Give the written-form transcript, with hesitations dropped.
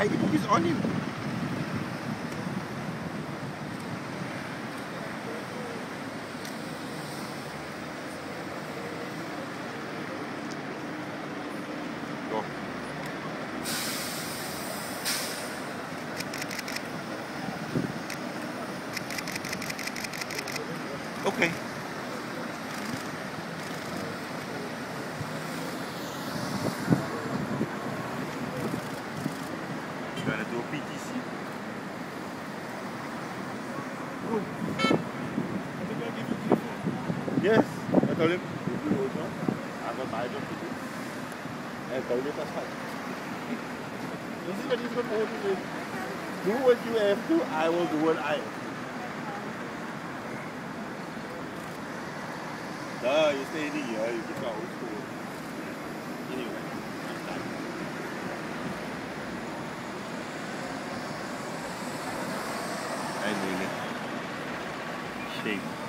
Heidi book is on him. Go. Okay. You gonna do a PTC? Good. Yes, I told him. I got my job to do. I told him that's fine. This is what he's going to do. Do what you have to, I will do what I have to. No, you're staying here, you get old school. Anyway, I'm done. I need it. Shape.